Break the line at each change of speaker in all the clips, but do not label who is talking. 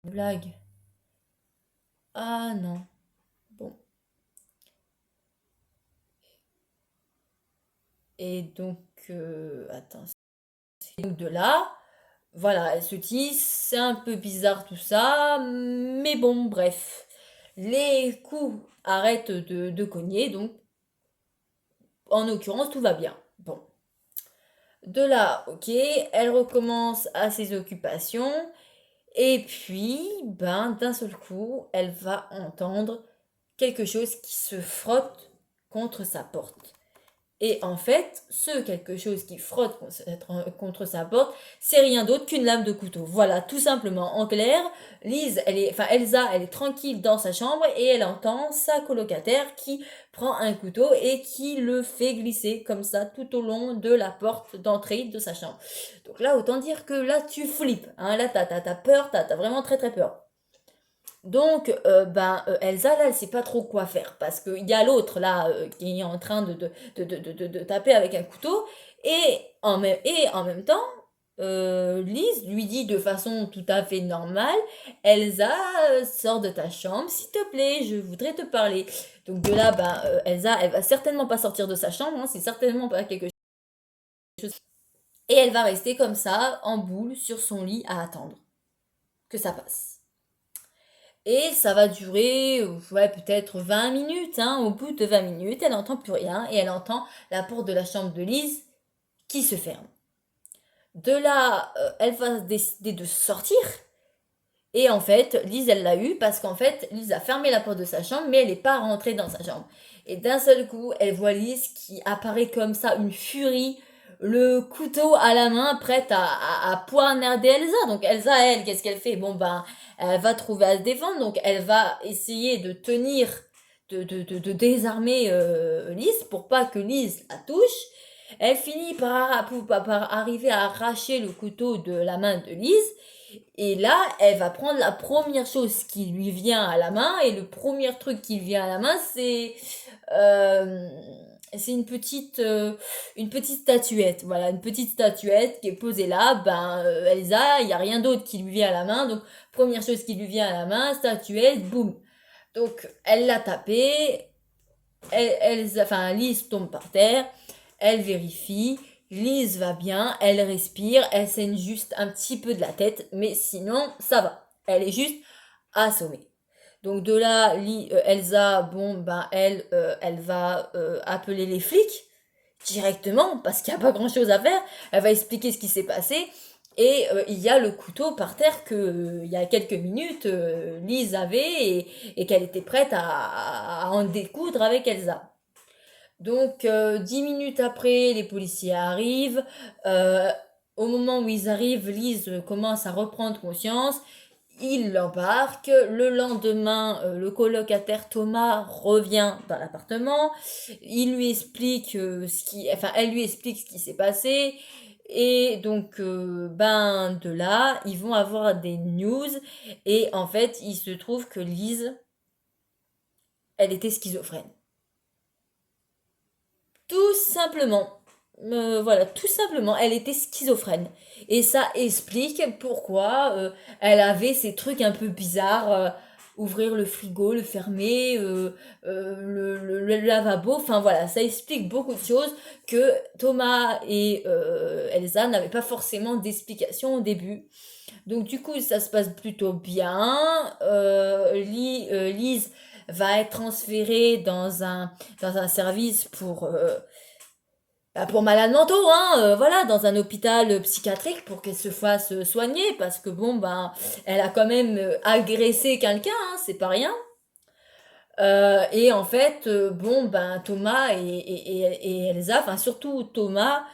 Blague. Ah non. Bon. Et donc, attends. Donc de là, voilà, elle se dit, c'est un peu bizarre tout ça, mais bon, bref. Les coups arrêtent de cogner, donc en l'occurrence, tout va bien. Bon. De là, ok, elle recommence à ses occupations, et puis, ben, d'un seul coup, elle va entendre quelque chose qui se frotte contre sa porte. Et en fait, ce quelque chose qui frotte contre sa porte, c'est rien d'autre qu'une lame de couteau. Voilà, tout simplement. En clair, Elsa, elle est tranquille dans sa chambre et elle entend sa colocataire qui prend un couteau et qui le fait glisser comme ça tout au long de la porte d'entrée de sa chambre. Donc là, autant dire que là, tu flippes. Hein. Là, t'as peur, t'as vraiment très très peur. Donc, Elsa, là, elle sait pas trop quoi faire parce qu'il y a l'autre, là, qui est en train de taper avec un couteau. Et en même temps, Lise lui dit de façon tout à fait normale, Elsa, sors de ta chambre, s'il te plaît, je voudrais te parler. Donc de là, Elsa, elle va certainement pas sortir de sa chambre, hein, c'est certainement pas quelque chose. Et elle va rester comme ça, en boule, sur son lit, à attendre que ça passe. Et ça va durer, ouais, peut-être 20 minutes, hein. Au bout de 20 minutes, elle n'entend plus rien et elle entend la porte de la chambre de Lise qui se ferme. De là, elle va décider de sortir. Et en fait, Lise, elle l'a eu parce qu'en fait, Lise a fermé la porte de sa chambre, mais elle n'est pas rentrée dans sa chambre. Et d'un seul coup, elle voit Lise qui apparaît comme ça, une furie, le couteau à la main, prête à poignarder Elsa. Donc Elsa, elle, qu'est-ce qu'elle fait? Bon, ben, elle va trouver à se défendre, donc elle va essayer de tenir, désarmer Lise pour pas que Lise la touche. Elle finit par arriver à arracher le couteau de la main de Lise. Et là, elle va prendre la première chose qui lui vient à la main. Et le premier truc qui lui vient à la main, euh, c'est une petite statuette. Voilà, une petite statuette qui est posée là. Elsa, il n'y a rien d'autre qui lui vient à la main. Donc, première chose qui lui vient à la main, statuette, boum. Donc, elle l'a tapée. Lise tombe par terre. Elle vérifie. Lise va bien, elle respire, elle saigne juste un petit peu de la tête, mais sinon, ça va. Elle est juste assommée. Donc de là, Elsa, bon, elle va appeler les flics directement, parce qu'il n'y a pas grand-chose à faire. Elle va expliquer ce qui s'est passé. Et il y a le couteau par terre que, il y a quelques minutes, Lise avait et qu'elle était prête à en découdre avec Elsa. Donc, 10 minutes après, les policiers arrivent. Euh, Au moment où ils arrivent, Lise commence à reprendre conscience. Ils l'embarquent. Le lendemain, le colocataire Thomas revient dans l'appartement. Il lui explique elle lui explique ce qui s'est passé. Et donc, de là, ils vont avoir des news. Et en fait, il se trouve que Lise, elle était schizophrène. Tout simplement. Voilà, tout simplement, elle était schizophrène. Et ça explique pourquoi elle avait ces trucs un peu bizarres. Ouvrir le frigo, le fermer, le lavabo. Enfin voilà, ça explique beaucoup de choses que Thomas et Elsa n'avaient pas forcément d'explication au début. Donc du coup, ça se passe plutôt bien. Lise va être transférée dans un service pour malades mentaux, hein, voilà, dans un hôpital psychiatrique pour qu'elle se fasse soigner parce que bon, elle a quand même agressé quelqu'un, hein, c'est pas rien. Et en fait, Thomas et Elsa, enfin surtout Thomas,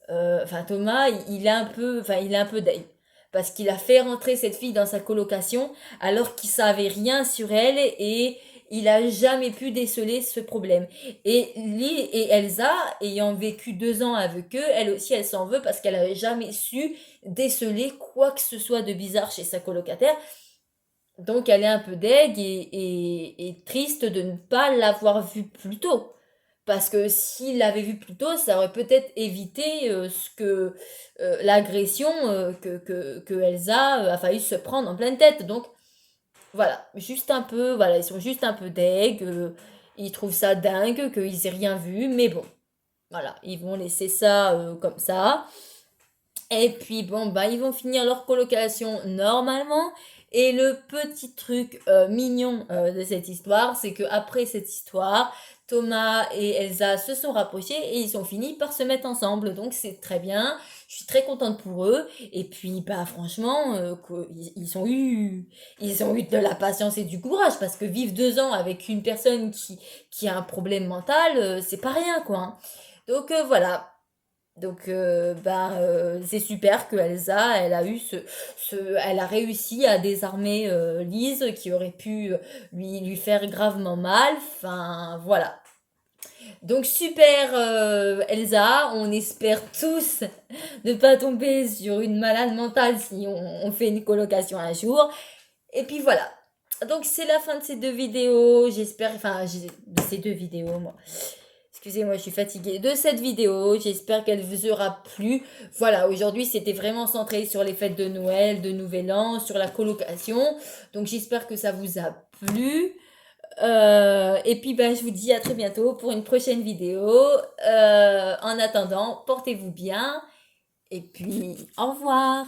il est un peu, il est un peu deg. Parce qu'il a fait rentrer cette fille dans sa colocation alors qu'il savait rien sur elle et il a jamais pu déceler ce problème. Et Elsa, ayant vécu 2 ans avec eux, elle aussi, elle s'en veut parce qu'elle avait jamais su déceler quoi que ce soit de bizarre chez sa colocataire. Donc elle est un peu deg et triste de ne pas l'avoir vue plus tôt. Parce que s'il l'avait vu plus tôt, ça aurait peut-être évité l'agression que Elsa a failli se prendre en pleine tête. Donc voilà, juste un peu, voilà, ils sont juste un peu deg, ils trouvent ça dingue qu'ils aient rien vu, mais bon, voilà, ils vont laisser ça comme ça. Et puis bon, bah ils vont finir leur colocation normalement. Et le petit truc mignon de cette histoire, c'est que après cette histoire, Thomas et Elsa se sont rapprochés et ils ont fini par se mettre ensemble. Donc c'est très bien. Je suis très contente pour eux. Et puis bah franchement, ils ont eu de la patience et du courage parce que vivre 2 ans avec une personne qui a un problème mental, c'est pas rien quoi, hein. Donc voilà. Donc, c'est super que Elsa, elle a eu elle a réussi à désarmer Lise qui aurait pu lui faire gravement mal. Enfin, voilà. Donc, super Elsa, on espère tous ne pas tomber sur une malade mentale si on fait une colocation un jour. Et puis voilà. Donc, c'est la fin de ces 2 vidéos. J'espère, de ces 2 vidéos, moi. Excusez-moi, je suis fatiguée de cette vidéo. J'espère qu'elle vous aura plu. Voilà, aujourd'hui, c'était vraiment centré sur les fêtes de Noël, de Nouvel An, sur la colocation. Donc, j'espère que ça vous a plu. Et puis, ben, je vous dis à très bientôt pour une prochaine vidéo. En attendant, portez-vous bien. Et puis, au revoir.